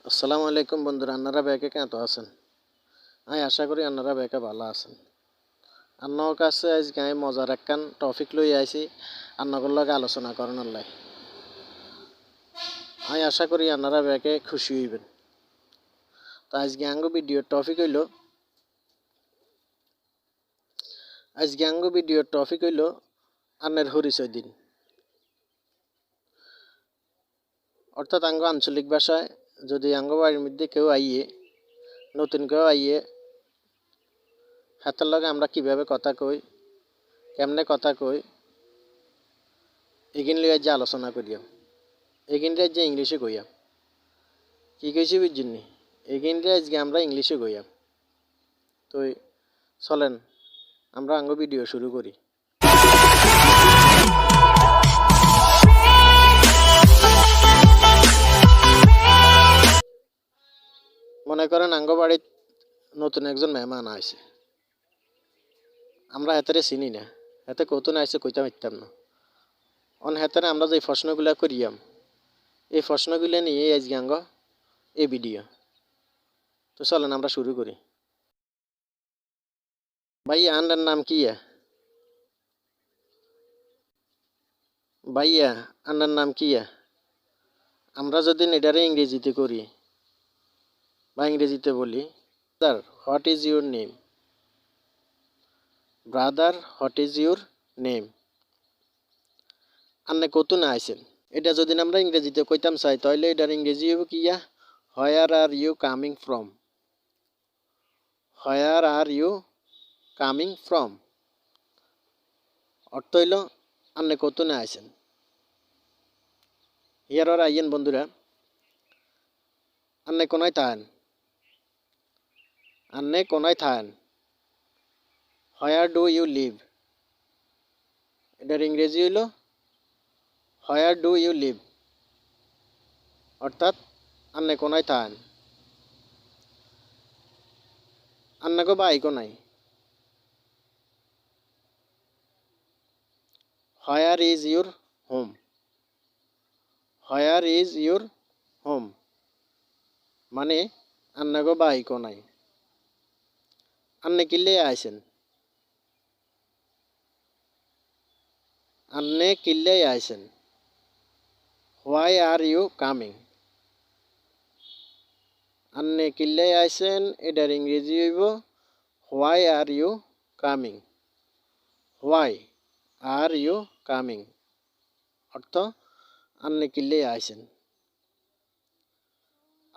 আসসালামু আলাইকুম বন্ধুরা, আপনারা ব্যাকে কেমন আছেন? আমি আশা করি আপনারা ব্যাকে ভালো আছেন। আপনার কাছে আজকে আমি মজার একখান টপিক লই আইছি আপনাদের লগে আলোচনা করার লাই। আমি আশা করি আপনারা ব্যাকে খুশি হইবেন। তো আজকে আঙ্গো ভিডিওর টপিক হইল আন্নের হরিচয় দিন, অর্থাৎ আঙ্গ আঞ্চলিক ভাষায় যদি আঙ্গ বাড়ির মধ্যে কেউ আইয়ে, নতুন কেউ আইয়ে, হাতের লগে আমরা কিভাবে কথা কই, কেমনে কথা কই, এগিন লিয়ে যে আলোচনা করিয়াম। এগিন যে ইংলিশে কইয়াম। কি কইছি বুঝছেননি? এগিন আজকে আমরা ইংলিশে কইয়াম। তো চলেন আমরা আঙ্গ ভিডিও শুরু করি। মনে করেন আঙ্গ বাড়িত নতুন একজন মেহমান আইছে, আমরা হেতারে চিনি না, হেতে কত না আইসে কইতাম ইত্যাম না। হেতারে আমরা যে প্রশ্নগুলা করিয়াম, এই প্রশ্নগুলো নিয়ে আজকে আঙ্গ এই ভিডিও। তো চলেন আমরা শুরু করি। ভাইয়া আন্ডার নাম কি? ভাইয়া আন্ডার নাম কি? আমরা যদি এটারে ইংরেজিতে করি বা ইংরেজিতে বলি, brother what is your name? Brother what is your name? আন্নে কতুন আইছেন? এটা যদি আমরা ইংরেজিতে কইতাম চাই তাহলে এটার ইংরেজি হইব কিয়া? Where are you coming from? Where are you coming from অর্থ হইল আন্নে কতুনে আইছেন। ইয়ার আর আইয়েন বন্ধুরা, আন্নে কোনায় থাকেন? আন্নে কোনায় থাকেন? Where do you live? এটার ইংরেজি হইল হোয়ার ডু ইউ লিভ, অর্থাৎ আন্নে কোনায় থাকেন? আন্নাকে বাই কোনায়? Where is your home? Where is your home মানে আন্নাকে বাই কোনায়? আন্নে কিল্লে আইছেন? আন্নে কিল্লে আইছেন? Why are you coming? আন্নে কিল্লে আইছেন এটার ইংরেজি হইব why are you coming? Why are you coming অর্থ আন্নে কিল্লে আইছেন?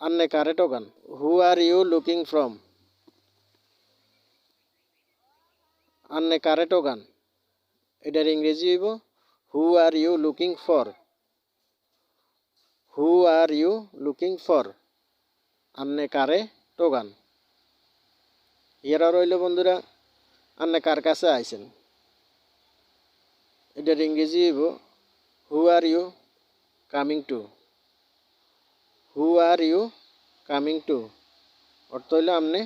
আন্নে কারে টোকান? Who are you looking from? আন্নে কারে টোকান? এটার ইংরেজি হইব who are you looking for? Who are you looking for আন্নে কারে টোকান? এরা রইল বন্ধুরা, আন্নে কার কাছে আইছেন? এটার ইংরেজি হইব who are you coming to? Who are you coming to অর্থ হইল আপনি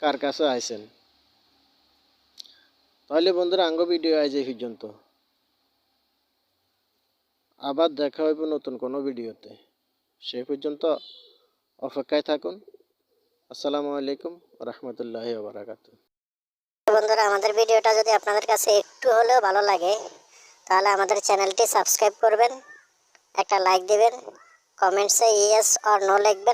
কার কাছে আইছেন। তাহলে বন্ধুরা আঙ্গ ভিডিও আজ এই পর্যন্ত, আবার দেখা হইব নতুন কোনো ভিডিওতে। সেই পর্যন্ত অপেক্ষায় থাকুন। আসসালামু আলাইকুম রহমতুল্লাহি ওয়া বারাকাতুহু। বন্ধুরা আমাদের ভিডিওটা যদি আপনাদের কাছে একটু হলেও ভালো লাগে তাহলে আমাদের চ্যানেলটি সাবস্ক্রাইব করবেন, একটা লাইক দিবেন, কমেন্টসে ইয়েস অর নো লিখবেন।